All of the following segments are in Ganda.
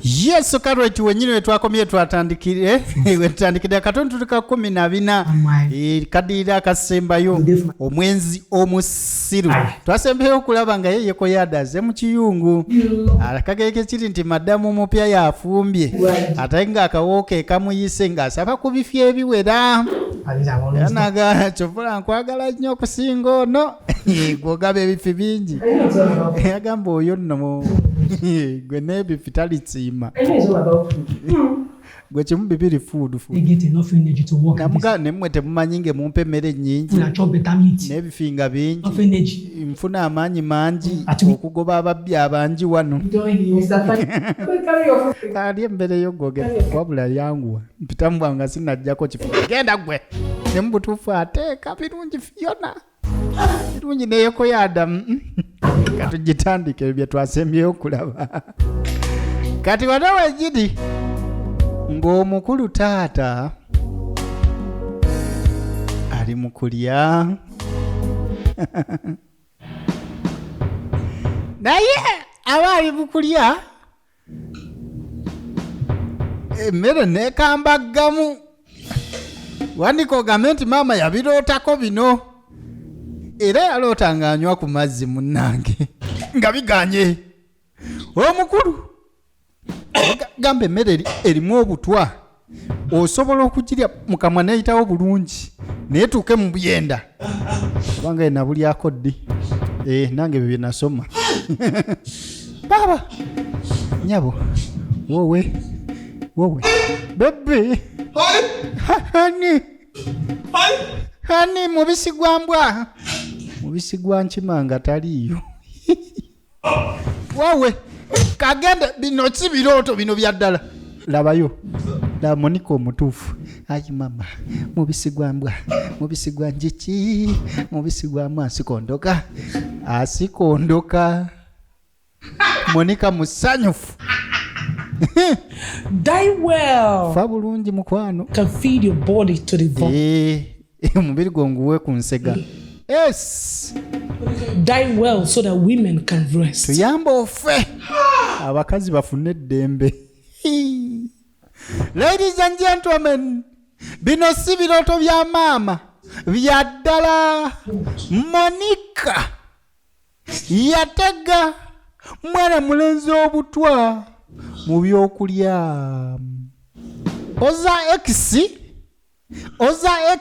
Yes, Karweti wenyine twakomye twatandikire wetandikira katonto tuka 14 kadira akasembayo omwenzi omusiru twasembeyo kulaba nga yeye ko yadaze mu kiyungu akageke kiri nti madamu mupya yafumbye atainga akawoke kamuyise nga asaba kubifye ebiwera yanaga chofula nkwagala nnyo kusinga ono gwogabe ebifi bingi yagamba oyo nno gwe nebifitali tsima gwe chimu bibiri food they get enough energy to work. Namuga nemwe temumanyinge mumpe mere nyingi nebifinga bingi mfuna amanyi mangi okugoba ababbi abangi wano ali embere yogoge wabula yanguwa mpitamu nga sinajjako kifuka genda gwe nembutufu ateeka birungi fiona birungi neyeko ya Adamu katugitandike bye twasembyeyo kulaba kati wanawe jidi ng'omukulu taata ali mu kulya naye aba ali mu kulya emmere nekambaggamu wandika ogambe nti maama yabirootako bino era yaloota ng'anywa ku mazzi munnange nga biganye omukulu gambe emmere erimu obutwa osobola okugirya mukamwa neyitawo bulungi naye tuuke mu buyenda kubanga enabulyako ddi nange bye nasoma baba nyabo wowe bebe hani mubisi gwa mbwa mubisi gwa nkimanga taliyo wowe kagenda bino si birooto bino byaddala labayo la Monica omutuufu ayi mama mubisi gwa mbwa mubisi gwa njiki mubisi gwa asikondoka Monica musanyufu die well fabulungi mukwano can feed your body to the bone mubiri gonguwe ku nsega yes die well so that women can rest tuyamba ofe abakazi bafune eddembe ladies and gentlemen bino si birooto bya maama byaddala Monica yatega mwana mulenzi obutwa mu byokulya oza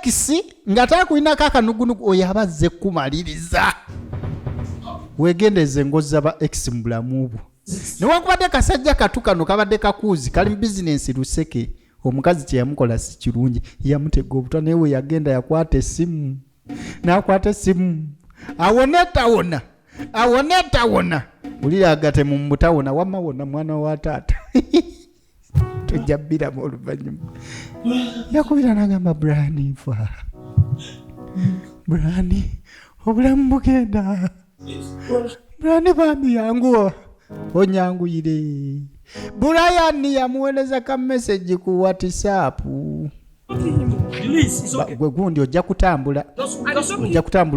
X nga takulina kakanugunugu oyo abazze kumaliriza wegendeze ngoza ba X mu bulamu bwo newankubadde kasajja katukano kabadde kakuuzi kali mu bizinensi luseke omukazi kye yamukola si kirungi yamutega obutwa naye we yagenda yakwata essimu n'akwata essimu awone tawona ulira agate mu mutawona wamma wona mwana wa taata tujabbira mu oluvannyuma yakubira n'agamba Brani obulamu bugenda Brani bambi yanguwa onyanguyire Brian yamuweleza ka message ku WhatsApp gwe gundi ojja kutambula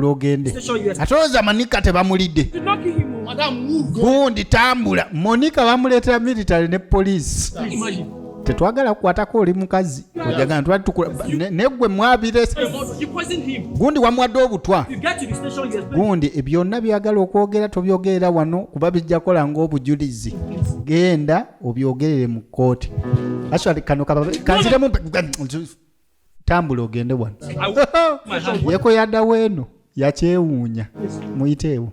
ogende atooza Monica tebamulidde gundi tambula Monica bamuleetera military ne police tetwagala kukwatako oli mukazi ojagana twatukula negwe mwabire gundi wamwadde obutwa gundi byonna byagala okwogera tobyogerera wano kuba bijja kola ng'obujulizi genda obyogerere mu kooti actually kano kanziremu tambula ogende wano yeko yadda weeno yakyewuunya muyiteewo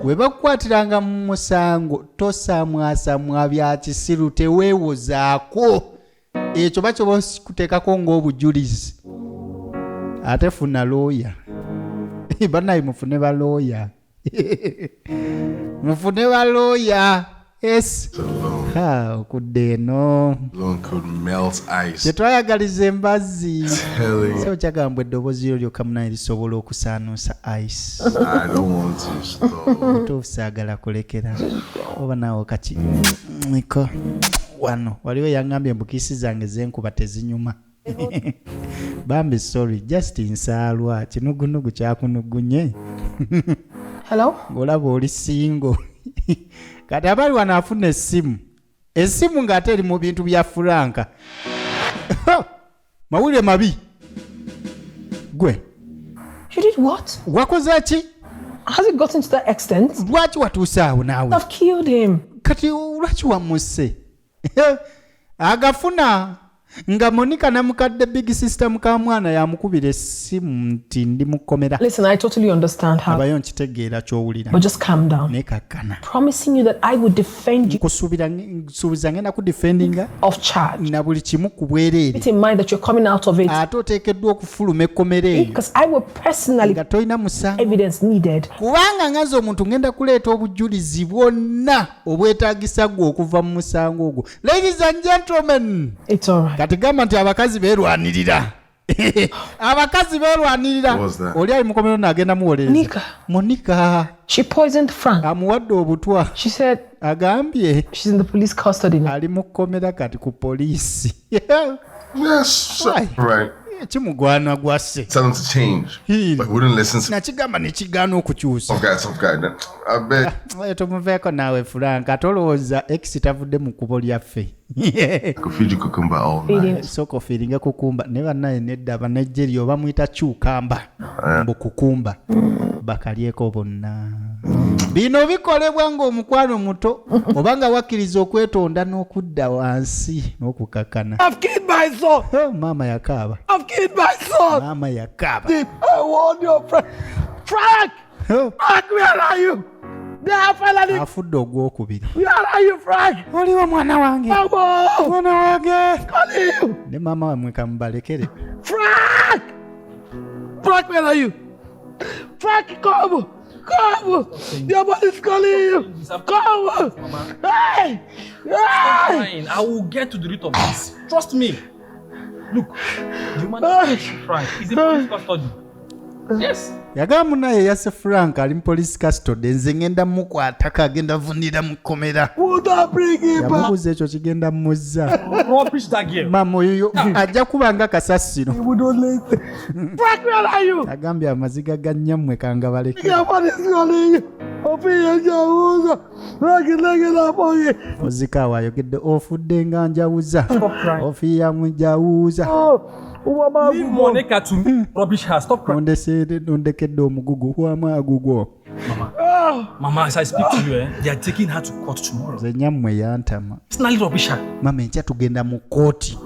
webakukwatiranga mu musango tosamwasamwa bya kisiru teweewozaako ekyo bakyoba okuteekako ng'obujulizi ate funa looya banaye mufune balooya yes okudde eno tetwayagaliza embazzi so kyagambwa eddoboozi lyokka munaye lisobola okusaanuusa ice tosaagala kulekera oba naawe kati niko wano waliwo yangambye embukisi zange zenkuba tezinyuma bambi sorry just nsaalwa kinugunugu kyakunugunye hello ng'olaba oli singo kati abali wano afuna essimu esimu ng'ate eri mu bintu bya Franka. Mawulire mabi. Gwe. You did what? Wakoze ki? Has it gotten to that extent? Lwaki watuuse awo naawe? I've killed him. Kati lwaki wamusse? Agafuna nga Monica namukadde big sister mukamwana yamukubira essimu nti ndi mukomera. Listen, I totally understand how. Abayo nkitegeera ky'owulira. But just calm down. Nekakkana. Promising you that I would defend you Nkusuubiza ngenda kudefendinga of charge. na buli kimu ku bwereere. Keep in mind that you're coming out of it. Ate oteekeddwa okufuluma ekkomera eyo. Because I will personally nga tolina musango. evidence needed. Kubanga ngaze omuntu ngenda kuleeta obujulizi bwonna obwetaagisa gwe okuva mu musango ogwo. Ladies and gentlemen. It's all right. Kati gamba nti abakazi beerwanirira. Abakazi beerwanirira. Oli ali mukomero n'agenda muwolereza. Monica. She poisoned Frank. Amuwadde obutwa. She said agambye she's in the police custody now. Ali mu kkomera kati ku poliisi. Yes. Right. Kimugwana gwasse. Tell them to change. But wouldn't listen to. Nakigamba ne kigaana okukyusa. Tough guy. I bet. Tumuveeko naawe Frank atolowooza X tavudde mu kkubo lyaffe. I could feed you cucumber all night. Soko feelinga kukumba ne bannaye nedda abanajeriya bamuyita cucumber. Mbu kukumba. Bakalyeko bonna. Bino bikolebwa ng'omukwano muto obanga wakkiriza okwetonda n'okudda wansi n'okukakana. I've killed my son. Mama yakaaba. I've killed my son. Mama yakaaba. I want your friend. Frank! Frank, where are you? Afudde ogwokubiri. Where are you, Frank? Oliwo mwana wange. Mwana wange. Calling you. Ne mama wamwe kamubalekere. Frank! Frank, where are you? Frank, come! Come! Your body's calling you! Come! Hey! Hey! I will get to the root of this. Trust me. Look, the man is Frank. He's in police custody. Yes. Yagamba naye yasse Frank ali mu police custody nze ngenda mukwatako agenda vunira mu kkomera. Yamubuuza ekyo kigenda muzza. Rubbish that girl. Mama oyo ajja kuba nga kasasiro. Frank, where are you? Agambye amaziga ga nnyammwe kanga baleke. Ozika wayogedde ofudde nga njawuza. Ofiya mujawuza. Leave Monica to me. Rubbish her. Stop crying. Ondekedde omugugu wamagugwo. Mama, as I speak to you, they are taking her to court tomorrow. Ze nyammwe yantama. It's not rubbish her. Mama enkya tugenda mu kooti.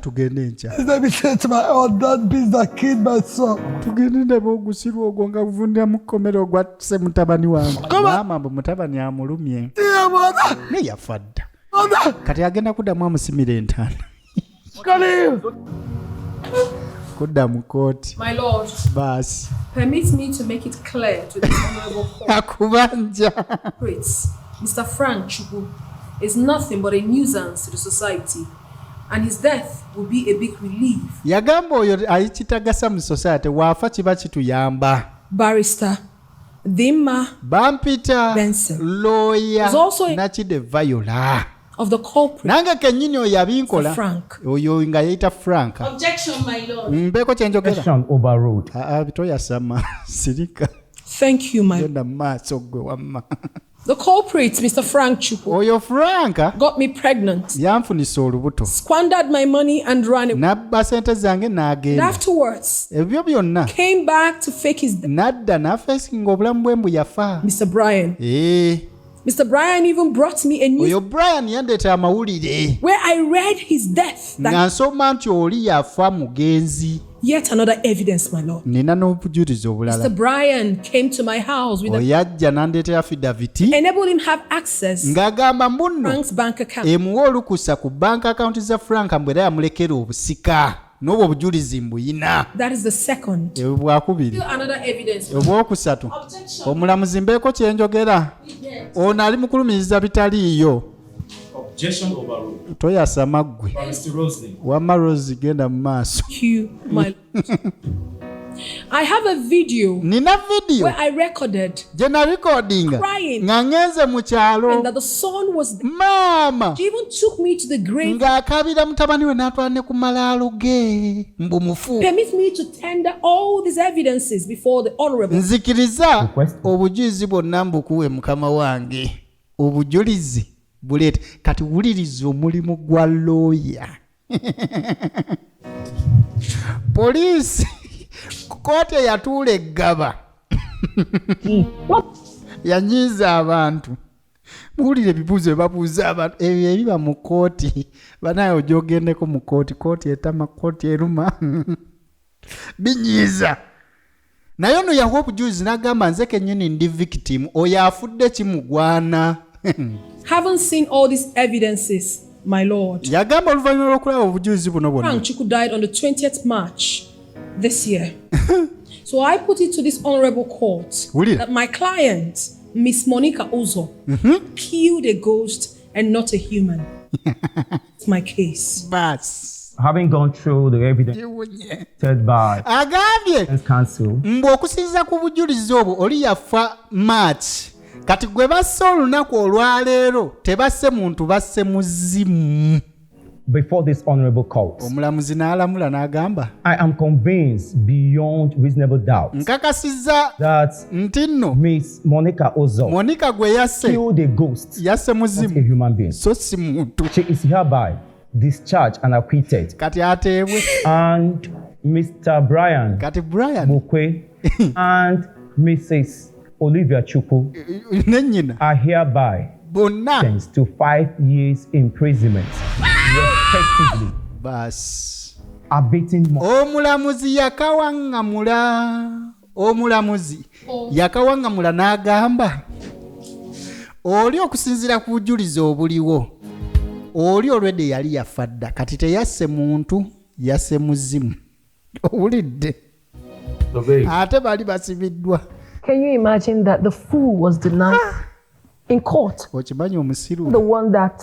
Tugende enkya. Let me say to my own that beast that killed my son. Tugende ndaba ogusirwa ogwo nga guvundira mu kkomera ogwasse mutabani wange. Maama mbu mutabani amulumye. Ne yafa dda. Kati agenda kuddamu amusimira entaana. Kudda mu kooti. My lord, Basi. permit me to make it clear to this honorable court. Akubanja. Prince, Mr. Frank Chukwu is nothing but a nuisance to the society, and his death will be a big relief. Yagamba oyo ayikitagasa mu society waafa kiba kituyamba. Barrister Dimma Bampita Benson lawyer was also Nakide Viola. of the culprit. Nange kennyini oyo abinkola. Frank. Oyo nga yayita Frank. Objection, my lord. Mbeeko kyenjogera. Objection overruled. Bitoyasama sirika. Thank you, my lord. Genda maaso gwe wamma. The culprit, Mr. Frank Chukwu, Oyo Frank got me pregnant, yanfunisa olubuto. squandered my money and ran away. N'abba sente zange And n'agenda. afterwards, Ebyo byonna came back to fake his death. n'adda n'afeesinga obulamu bwe mbu yafa. Mr. Brian. Mr. Brian even brought me a news Oyo Brian yandeeta amawulire where I read his death. nga nsoma nti oli yafa mugenzi. Yet another evidence, my lord. Nina n'obujulizi Mr. obulala. Brian came to my house with Oyo ajja n'andeetera affidaviti enabled him have access ng'agamba mbuno Frank's bank account. emuwa olukusa ku bank account za Frank mbu era yamulekera obusika n'obwo obujulizi mbuyina. That is the second. Ebyo bwakubiri. Still another evidence. Obwokusatu Objection. omulamuzi mbeeko kyenjogera. Yes. Ono ali mu kulumiriza bitaliiyo. Objection overruled. Toyasama ggwe. Mr. Rosley. Wamma Rose genda mu maaso. Thank you, my lord. I have a video Nina video where I recorded gye narekodinga crying nga ngenze mu and kyalo. that the son was dead. Maama She even took me to the grave. ng'akabira mutabani we n'atwala ne ku malaalo ge mbu mufu. Permit me to tender all these evidences before the honorable. Nzikiriza obujulizi bwonna mbukuwe mukama wange. Obujulizi bullet. Kati wuliriza omulimu gwa lawyer. Police kote yatuula eggaba. Yanyiiza abantu. Muwulire ebibuuzo bye babuuza abantu ebyo ebiba mu kooti. Banaye ojja ogendeko mu kooti. Kooti etama, kooti eruma. Binyiiza. Naye ono yawa obujulizi n'agamba nze kennyini ndi victim. Oyo afudde kimugwana. Having seen all these evidences, my lord, Yagamba oluvannyuma lw'okulaba obujulizi buno bwonna. Frank Chuku died on the 20th March this year. So I put it to this honorable court that my client, Miss Monica Ozo, killed a ghost and not a human. It's my case. Bas. Having gone through the evidence said by Agambye counsel, okusinziira ku bujulizi obwo oli yafa March. Kati gwe basse olunaku olwaleero tebasse muntu basse muzimu. before this honorable court, Omulamuzi n'alamula n'agamba I am convinced beyond reasonable doubt nkakasizza that nti nno Miss Monica Ozo Monica gwe yasse killed a ghost, yasse not a muzimu human being. so si muntu. She is hereby discharged and acquitted. Kati ateebwe. And Mr. Brian Kati Brian Mukwe and Mrs. Olivia Chuku ne nnyina are hereby bonna sentenced to 5 years imprisonment, respectively. basi. Abating more. Omulamuzi yakawaŋŋamula n'agamba oli okusinziira ku bujulizi obuliwo oli olwedde yali yafa dda kati teyasse muntu yasse muzimu. Owulidde? Ate bali basibiddwa. Can you imagine that the fool was denied in court? Okimanyi omusiru The one that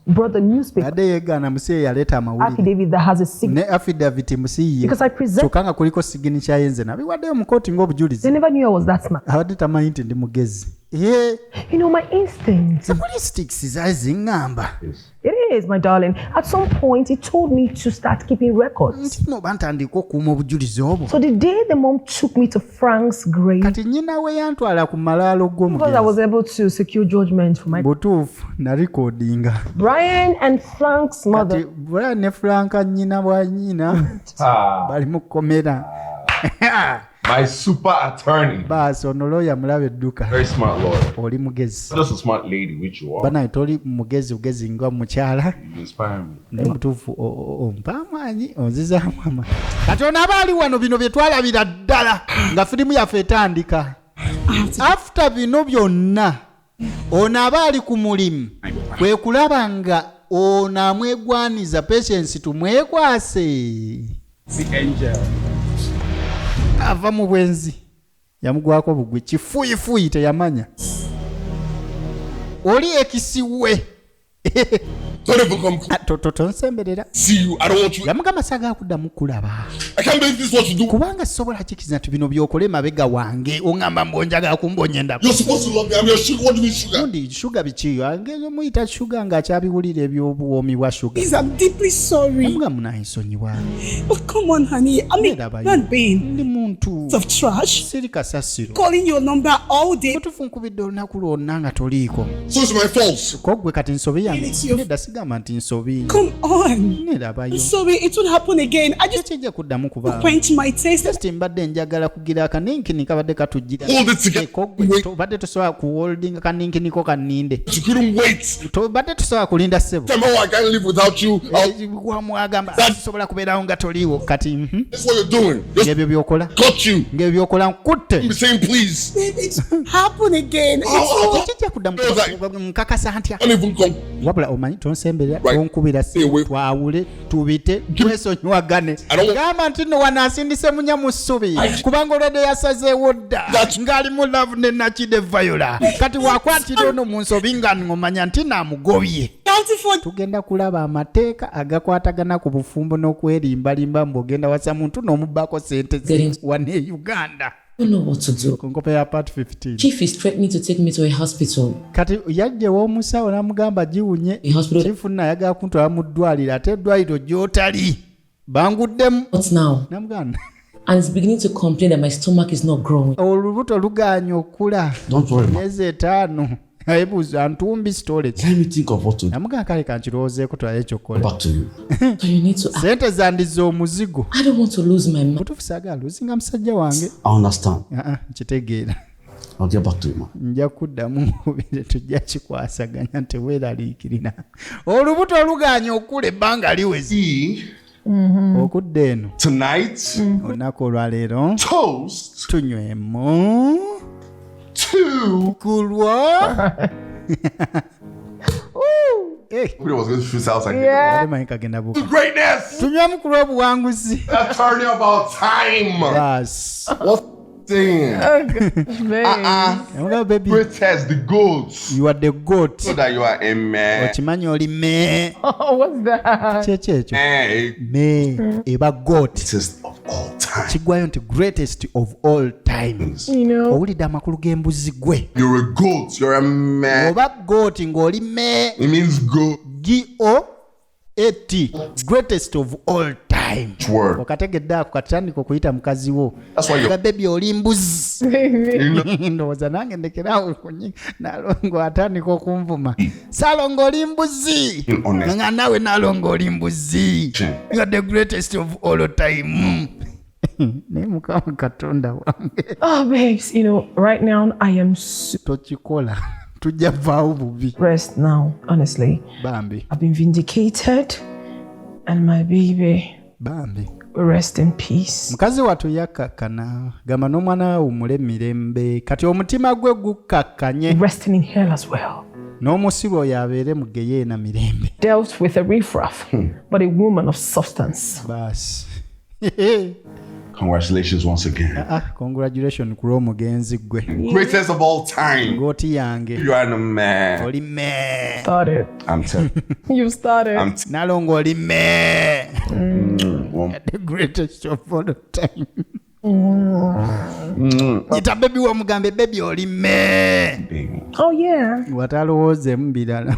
brought the newspaper adde yeegaana musiye yaleeta amawulire affidavit that has a signature. ne affidavit musiiye Because I present, kyokka nga kuliko signature yenze nabiwaddeyo mu kooti they ng'obujulizi. never knew I was that smart. Abadde tamanyi nti ndi mugezi. You know, my instincts. Statistics zaali ziŋŋamba. It is, my darling. At some point, he told me to start keeping records. Nti noba ntandika okuuma obujulizi obwo. So the day the mom took me to Frank's grave, Kati nnyina we yantwala ku malaalo because I g'omugezi. was able to secure judgment for my Butuufu nalikodinga. Brian and Frank's mother. Kati Brian ne Franka nnyina bwa nnyina bali mu kkomera. My super attorney. Baasi ono lawyer mulaba edduka. Very smart lawyer. Oli mugezi. Just a smart lady, which you are. Banaye toli mugezi nga mukyala. You inspire me. Naye mutuufu ompa amaanyi onzizaamu amaanyi. Kati ono aba ali wano bino bye twalabira ddala nga firimu yaffe etandika. After bino byonna ono aba ali ku mulimu kwe kulaba nga ono amwegwaniza patience tumwekwase. The angel. Ava mu bwenzi yamugwako bugwe kifuyifuyi teyamanya. Oli ekisiwe. Don't even come Tonsemberera. see you. I don't want you. Yamugamba saga akuddamu kulaba. I can't believe this is what you do. Kubanga sobola kikiza nti bino byokole mabega wange ongamba mbonjaga kumbonya endako. You're supposed to love me. I'm your sugar. What do you mean sugar? Ndi sugar bikiyo angezo muyita sugar nga akyabiwulira eby'obuwomi bwa sugar. Please, I'm deeply sorry. Yamugamba munayisonyiwa. But come on, honey. I mean, not being Ndi muntu. of trash. Siri kasasiro. Calling your number all day. Mutufu nkubidde olunaku lwonna nga toliiko. So it's my fault. Kogwe kati nsobi yange. It's your- Nedda sigamba nti nsobi. Come on. Nerabayo. I'm sorry, it would happen again. I just Tekijja kuddamu kubaawo. quench my taste. Just mbadde njagala kugira akaninkini kabadde katujjira. Hold it together. Kogwe tobadde tosobola kuholdinga kaninkiniko kaninde. You couldn't wait. Tobadde tosobola kulinda ssebo. Tell me how I can't live without you. Wamwagamba sisobola kubeerawo nga toliiwo kati That's what you're doing. Just ng'ebyo byokola got you. ng'ebyo byokola nkutte. Be saying please. Babe, it's happen again. Tekijja kuddamu nkakasa ntya. Don't even come. Wabula omanyi tonsemberera Right. tonkubira Stay away. twawule tubite twesonyiwagane I don't- gamba nti nno wanaasindise munya mu ssubi kubanga olwedde yasazeewo dda ng'ali mu love ne nakide viola kati wakwatira ono mu nsobi nga ng'omanya nti naamugobye. Counting for Tugenda kulaba amateeka agakwatagana ku bufumbo n'okwerimbalimba mbw'ogenda wasa muntu n'omubbako sente ze wane e Uganda. I don't know what to do. Ku nkope ya part 15. Chief is threatening to take me to a hospital. Kati yajja ew'omusawo n'amugamba giwunye. A hospital. Chifu nno ayagala kuntwala mu ddwaliro ate eddwaliro gy'otali banguddemu. What now? Namugamba And it's beginning to complain that my stomach is not growing. olubuto lugaanye okula. Don't worry, Myezi 5. Aibuza ntumbi storage. Let me think of what to do. Namuga kale kanchiroozeeko twaye kyokkola. Back to you. So you need to. Sente zandiza omuzigo. I don't want to lose my mind. Butufu saagala luzinga musajja wange. I understand. Kitegeera. I'll get back to you, man. Nja kuddamu bire tujja kikwasaganya teweeraliikirira. Olubuto oluganya okula ebbanga liwezi. Okudda eno. Tonight. Olunaku olwaleero. Toast. Tunywemu. Kulwa. We was going to shoot out like greatness. Tunywemu kulwa obuwanguzi. That's turning about time. Yes. What thing? Greatest, the goats. You are the goat. So that you are a man. Okimanyi oli me. What's that? Kyekyo. Me eba goat. Greatest of all time. Kigwayo nti greatest of all times. You know. Owulidde amakulu g'embuzi gwe. You're a goat. You're a man. Oba goat ng'oli me. It means goat. G-O-A-T. Greatest of all time. Word. Okategedde ako katandika okuyita mukazi wo. That's why you're baby oli mbuzi. Ndowooza nange ndekerawo nalongo atandika okunvuma. Salongo oli mbuzi. Nga nawe nalongo oli mbuzi. You are the greatest of all time. Naye Mukama Katonda wange. Oh, babes, you know, right now I am tokikola. Tujja vaawo bubi. Rest now, honestly. Bambi. I've been vindicated and my baby. Bambi. Rest in peace. Mukazi watu yakakana. Gamba n'omwana umule mirembe. Kati omutima gwe gukakanye. Resting in hell as well. N'omusiru oyo abeere mu geyeena mirembe. Dealt with a riffraff, but a woman of substance. Bas. Congratulations once again. Congratulations ku lw'omugenzi gwe. Greatest of all time. Goti yange. You are the man. Oli me. Started. I'm telling you. started. Nalongo oli me. The greatest of all time. Ita baby wa mugambe baby oli me. Oh yeah. Watalowooze mbirala.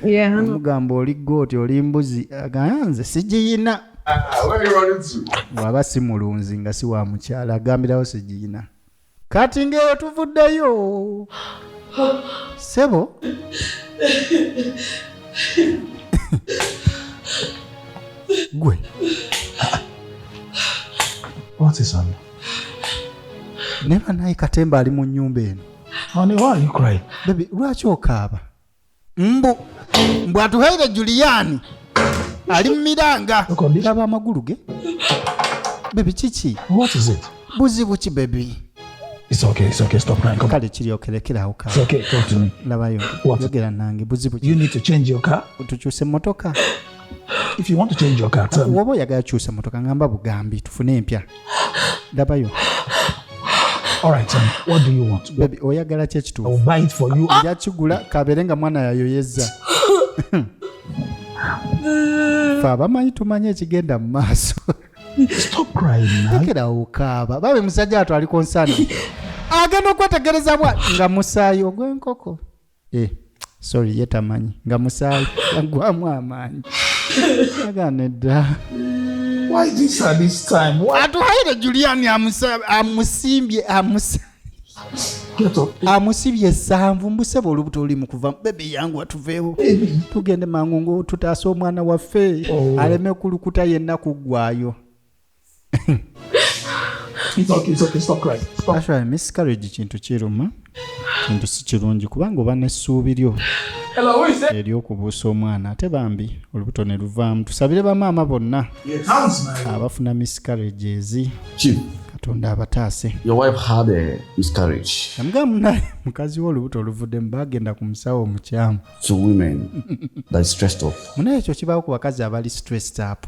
Yeah. Mugambo oli gooti oli mbuzi. Aganze sijiyina. Where you running to? Waba si mulunzi nga si wa mukyala agambirawo sijiyina. Kati ng'eyo tuvuddeyo. Sebo? Gwe. What is on? Never naye Katemba ali mu nnyumba eno. Honey, why are you crying? Baby, lwaki okaaba? Mbu atuhaire Juliani. Ali mu miranga. Laba amagulu ge. Baby, kiki? What is it? Buzibu ki baby? It's okay, stop crying. Come on. Kale kiri okerekerawo ka. It's okay, talk to me. Labayo. Yogera nange buzibu ki? You need to change your car. Tukyuse motoka. If you want to change your car, tell me. Woba oyagala kyusa motoka ngamba bugambi tufune empya. Labayo. All right, son. What do you want? Baby, oyagala ki ekituufu? I will buy it for you. Yakigula kabeere nga mwana yayoyezza. Fa bamanyi tumanye ekigenda mu maaso. Stop crying now. Tekerawo okaaba. Babe musajja atwali konsana. Agenda okwetegereza bwa nga musaayi ogw'enkoko. Sorry, yetamanyi. Nga musaayi agwamu amaanyi. Aganedda. Why this at this time? Why? Atuhaire Juliani amusimbye amusibye essanvu mbusebe olubuto oli mu kuva bebi yangu atuveewo tugende mangu ngo tutaasa omwana waffe aleme kulukuta yenna kuggwayo. It's okay, stop crying. Stop. Actually, miscarriage kintu kiruma. Kintu si kirungi kubanga oba n'essuubi lyo. Hello, who is that? Eryokubuusa omwana ate bambi olubuto ne luvaamu. Tusabire bamaama bonna abafuna miscarriages. Katonda abataase. Your wife had a miscarriage. Amugamba naye mukazi wo olubuto oluvuddemu bagenda ku musawo omukyamu. To women that is stressed up. Munaye ekyo kibaawo ku bakazi abali stressed up.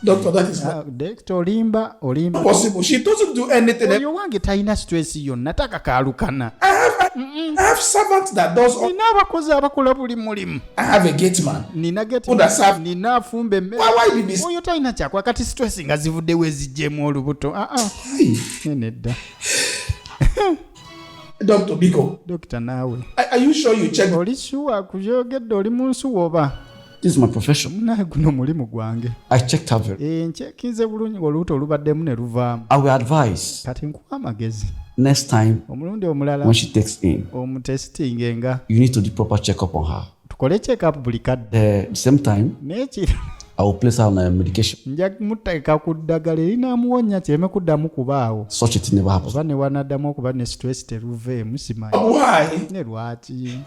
Doctor, that is Doctor olimba. Possible. She doesn't do anything. Oyo wange talina stress yonna takakaalukana. I have servants that does all. Nina abakozi abakola buli mulimu. I have a gate man. Nina gate man. Nina afumba emmere. Why be this? Oyo talina kyakwa kati stress nga zivuddewo eziggyemu olubuto. Nedda. Dr. Biko. Doctor naawe. Are you sure you checked? Oli sure kubyogedde oli mu nsuwa oba? This is my profession. Naye guno mulimu gwange. I checked her very. Nchekinze bulungi olubuto olubaddemu ne luvaamu. I will advise. Kati nkuwa amagezi. Next time, omulundi omulala when she takes in, omutesitingenga you need to do proper checkup on her. tukole check-up buli kadde. The same time, n'ekiro I will place her on a medication. nja kumuteeka ku ddagala erinaamuwonya kireme kuddamu kubaawo Such a thing never happens. oba ne wanaddamu okuba ne stress teruveemu simanyi Why? ne lwaki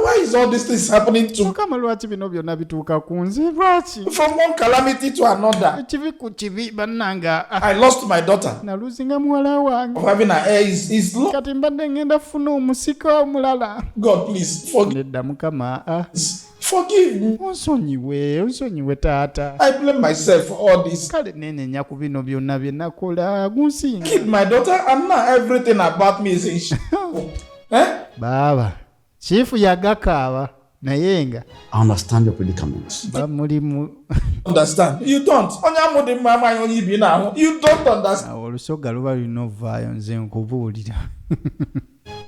Why is all these things happening to me? mukama lwaki bino byonna bituuka ku nze lwaki From one calamity to another. ekibi ku kibi bannanga I lost my daughter. naluzinga muwala wange Having her hair is low. kati mbadde ngenda funa omusika omulala God, please forgive. nedda mukama Forgive me. onsonyiwe taata I blame myself for all this. kale nenenya ku bino byonna bye nakola gunsinga Killed my daughter, and now everything about me is in eh? baaba chifu yagakaaba naye nga I understand your predicament. bamulimu Understand? You don't. You don't understand. olusoga luba lulina ovaayo nze nkubuulira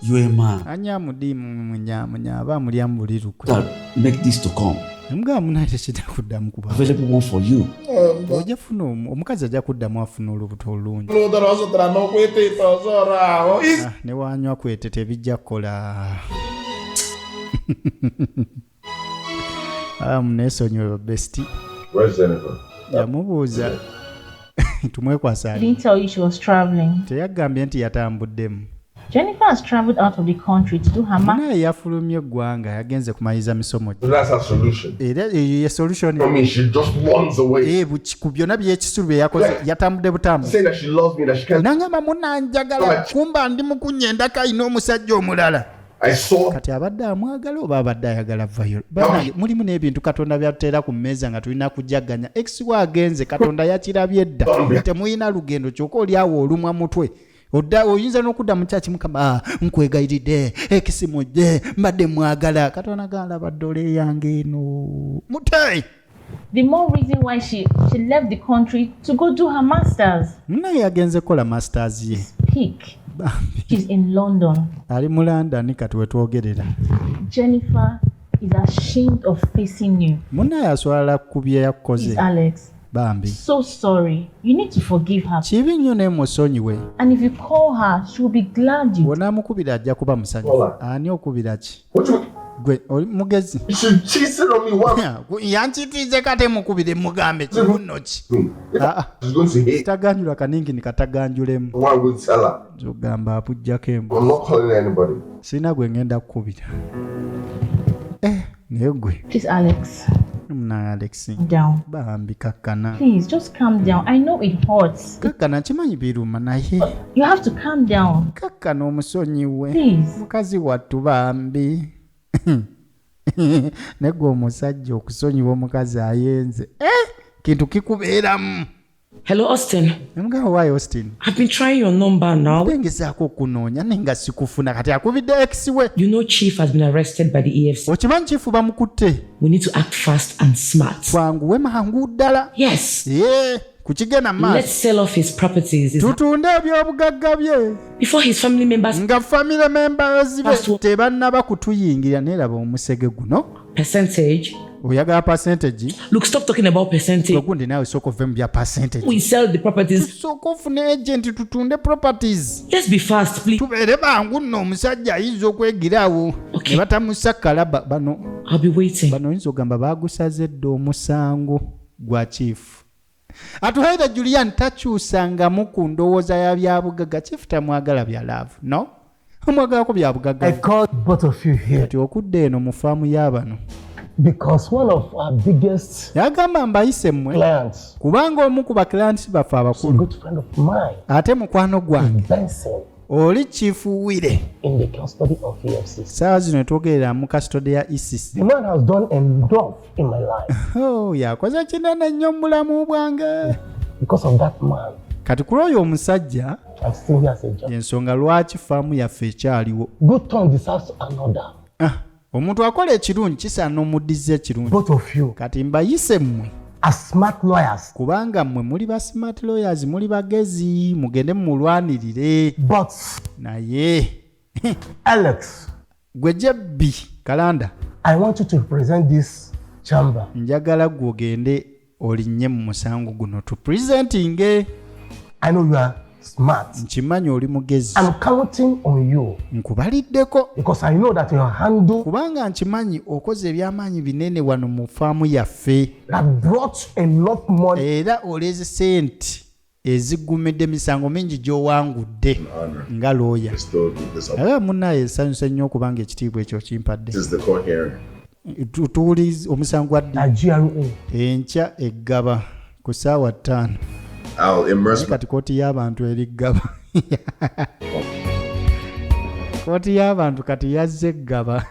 You are a man anyamudimu munyamunya aba amulyamu buli lukwe that make this to come. omugaba munaate kijja kuddamu kuba Available one for you. ojja funa omukazi ajja kuddamu afuna olubuto olulungi ne wanywa kwete tebijja kukola muneesonyiwe besti Where's Jennifer? yamubuuza tumwekwasa I didn't tell you she was traveling. teyagambye nti yatambuddemu Jennifer has traveled out of the country to do her naye yafulumye eggwanga yagenze kumaliriza misomo So that's her solution. era eyo ye solution I mean, she just runs away. ku byonna byekisulu bye yakoze yatambudde butambu Saying that she loves me, that she can't. nangamba munanjagala kumba ndi mukunyendako ayina omusajja omulala I saw. kati abadde amwagala oba abadde ayagala vayo bannange mulimu n'ebintu katonda byatuteera ku mmeeza nga tulina kujaganya ex waagenze katonda yakirabye edda temuyina lugendo kyokka oliawo olumwa mutwe oyinza n'okudda mu kyaki mukama nkwegayiridde ekisimujje mbadde mwagala katonda gala baddole yange eno mutei. The more reason why she left the country to go do her masters. Naye yagenze kola masters ye. Peak. She's in London. Ali mu London kati wetwogerera. Jennifer is ashamed of facing you. Munaye aswala ku bye yakoze. Alex. Bambi. So sorry. You need to forgive her. Kibi nnyo ne musonyiwe. And if you call her, she will be glad you. Wona mukubira ajja kuba musanyufu. Ani okubira ki? Gwe mugezi. She cheated on me once. Yanchitize kate mukubire mugambe kibuno ki. She's going to hate. Taganjula kaningi nikataganjulemu. Why would tell her? Zogamba apujjako embu. I'm not calling anybody. Sina gwe ngenda kukubira. Naye gwe. Please, Alex. Mna Alex. Down. Bambi kakkana. Please, just calm down. I know it hurts. Kakkana kimanyi biruma naye. You have to calm down. Kakkana omusonyiwe. Please. Mukazi wattu bambi. Negwe omusajja okusonyiwa omukazi ayenze. Kintu kikubeeramu. Hello, Austin. Why Austin? I've been trying your number now. Ngezaako okunoonya nenga sikufuna kati akubidde ex we. You know Chief has been arrested by the EFC. Okimanyi Chief bamukutte. We need to act fast and smart. Twanguwe mangu ddala. Yes. Kukigenda maaso. Let's sell off his properties. Tutunde ebyobugagga bye. Before his family members. Nga family members be tebannaba kutuyingira neraba omusege guno. Percentage. Oyagala percentage. Look, stop talking about percentage. Okundi nawe soko vemu bya percentage. We sell the properties. Soko fune agent tutunde properties. Let's be fast, please. Tubeere bangu nno omusajja ayinza okwegirawo. Ne batamusakala bano. I'll be waiting. Bano oyinza ogamba baagusaze dda omusango gwa Chief. Atuhaire Julian takyusangamu ku ndowooza ya byabugagga. Chief tamwagala bya love, no? Omwagalako byabugagga. I called both of you here. Kati okudde eno mu faamu y'abano. Because one of our biggest yagamba mbayise mmwe clients, kubanga omu ku baklients baffe abakulu, a good friend of mine, ate mukwano gwange oli Chief Wire in the custody of EFCC. Saawa zino twogerera mu custody ya ECC. The man has done enough in my life. Yakoze kinene nnyo mu bulamu bwange. Because of that man, kati kuli oyo omusajja I'm still here as a job. Ensonga lwaki faamu yaffe ekyaliwo. Good turn deserves another. Omuntu akola ekirungi kisaana omuddiza ekirungi. Both of you. Kati mbayise mmwe. As smart lawyers. Kubanga mmwe muli ba smart lawyers, muli bagezi, mugende mulwanirire. But naye Alex, gwe Jebbi Kalanda, I want you to present this chamber. Njagala gwogende olinnye mu musango guno to presenting. I know you are smart. Nchimanyi oli mugezi. I'm counting on you. Nkubaliddeko. Because I know that you handle. Kubanga nchimanyi okoze ebyamaanyi binene wano mu faamu yaffe. That brought enough money. Era oleze sente ezigumidde misango mingi gy'owangudde nga looya. Munnaye nsanyuse nnyo okubanga ekitiibwa ekyo kimpadde. Tuwuli omusango gwa ddi? Enkya eggaba ku ssaawa 5. Kati kooti y'abantu eri ggaba. Kooti y'abantu kati yazze eggaba.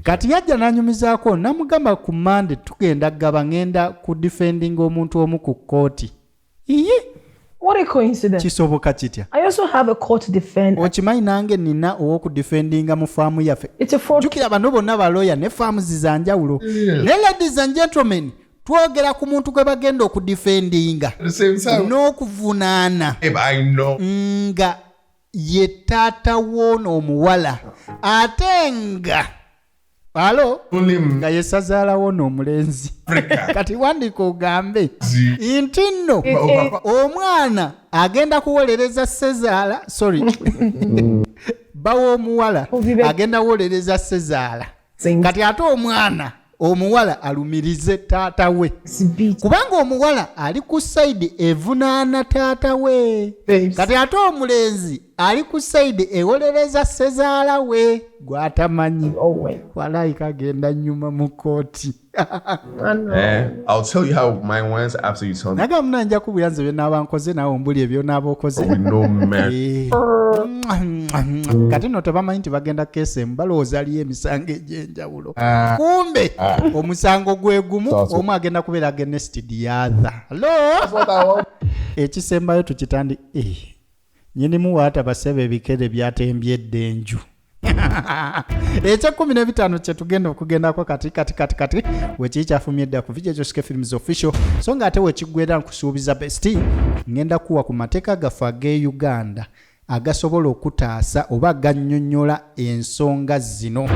Kati yajja n'anyumizaako namugamba ku Monday tugenda ggaba ngenda ku defending omuntu omu ku kooti. What a coincidence. Kisoboka kitya? I also have a court defender. Okimanyi nange nina owoku defendinga mu faamu yaffe. It's a fraud. Jukira bano bonna balooya ne faamu zizanjawulo. Ne ladies and gentlemen, twogera ku muntu gwe bagenda okudefendinga n'okuvunaana nga ye taata w'ono omuwala ate nga nga ye sazaala w'ono omulenzi. Kati wandiika ogambe nti nno omwana agenda kuwolereza sezaala bawa omuwala agenda kuwolereza sezaala kati ate omwana omuwala alumirize taata we kubanga omuwala ali ku side evunaana taata we kati ate omulenzi ali ku side ewolereza sezaala we gwatamanyi walayika agenda nyuma mu kooti. I'll tell you how mine went after you tell me. Naga mnanja kubuyanze bye nabankoze nawe ombuli ebyo nabokoze. Kati no tabamanyi nti bagenda kese mbalooza aliyo emisango egy'enjawulo. Kumbe omusango gwe gumu omu agenda kubeera against the other. Hello? Ekisembayo tukitandi nyinimu waata basebe ebikere byatembye eddenju. Ekya 15 kye tugenda okugendako kati wekikyafumye edda ku video JoshK Films official so nga ate wekiggwera nkusuubiza besti ngenda kuwa ku mateeka gaffe ag'e Uganda agasobola okutaasa oba gannyonnyola ensonga zino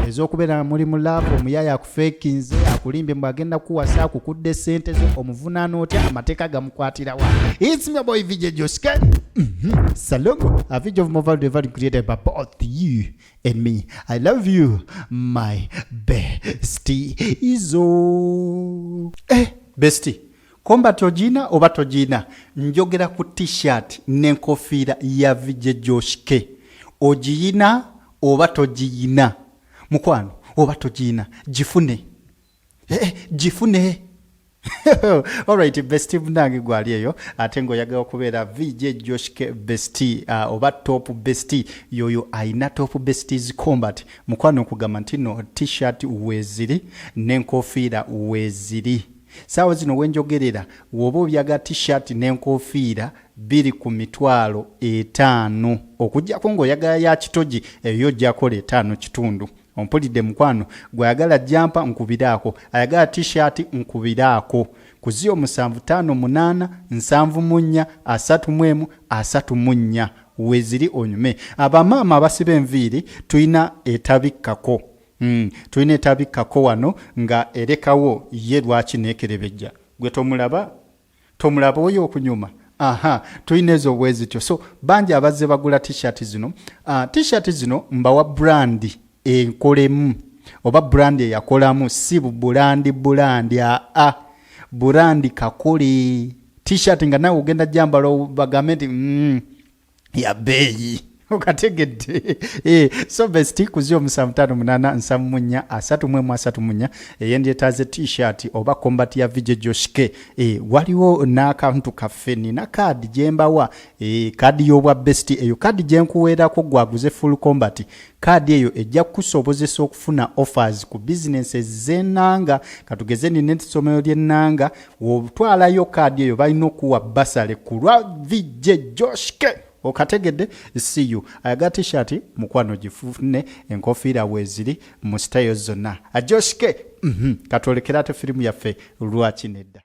ez'okubeera muri mu laavu omuyaya akufeekinze akulimbye mbu agenda kuwasa akukudde ssente zo omuvunaana otya amateeka gamukwatira wa. It's me boy video JoshK. Salongo, a video of mobile device created by both you and me. I love you, my bestie. Bestie. Komba tojina oba tojina njogera ku t-shirt n'enkofiira ya video JoshK. Ojiyina oba tojiyina mukwano oba tojiyina jifune jifune. Alright, bestie munange gwali eyo ate ng'oyagala okubeera VJ JoshK bestie oba top bestie yoyo aina top besties combat mukwano okugamba nti no t-shirt weziri n'enkofiira weziri. Saawa zino wenjogerera woba obyaga t-shirt n'enkofiira biri ku mitwalo 5 okujjako ng'oyagala ya kitogi eyo gy'akola 5 kitundu. Ompulidde mukwano gwayagala jampa nkubiraako ayagala t-shirt nkubiraako ku 0758 741 31 weziri onyume. Abamaama abasiba enviiri tuyina etabikkako tuyina etabikkako wano nga erekawo ye lwaki neekerebejja gwe tomulaba oyo okunyuma. Tuyina ezo bwezityo so bangi abazze bagula t-shirt zino. T-shirt zino mbawa brandi enkolemu oba brandi eyakolamu si bulandi bulandi kakole t-shirt nga nawe ogenda jambala bagambe nti ya beeyi okategedde. So bestie ku 0758 741 eyendyetaaze t-shirt oba combat ya video JoshK. Waliwo n'akantu kaffe nina kaadi gyembawa kaadi y'obwa bestie eyo kaadi gyenkuweerako gwaguze full combat. Kaadi eyo ejja kukusobozesa okufuna offers ku businesses z'ennanga katugeze nina essomero ly'ennanga wotwalayo kaadi eyo balina okuwa basale ku lwa VJ JoshK. Okategedde see you. Ayagala t-shirt mukwano gifune enkofiira weziri mu style zonna. JoshK katolekera ate firimu yaffe lwaki nedda.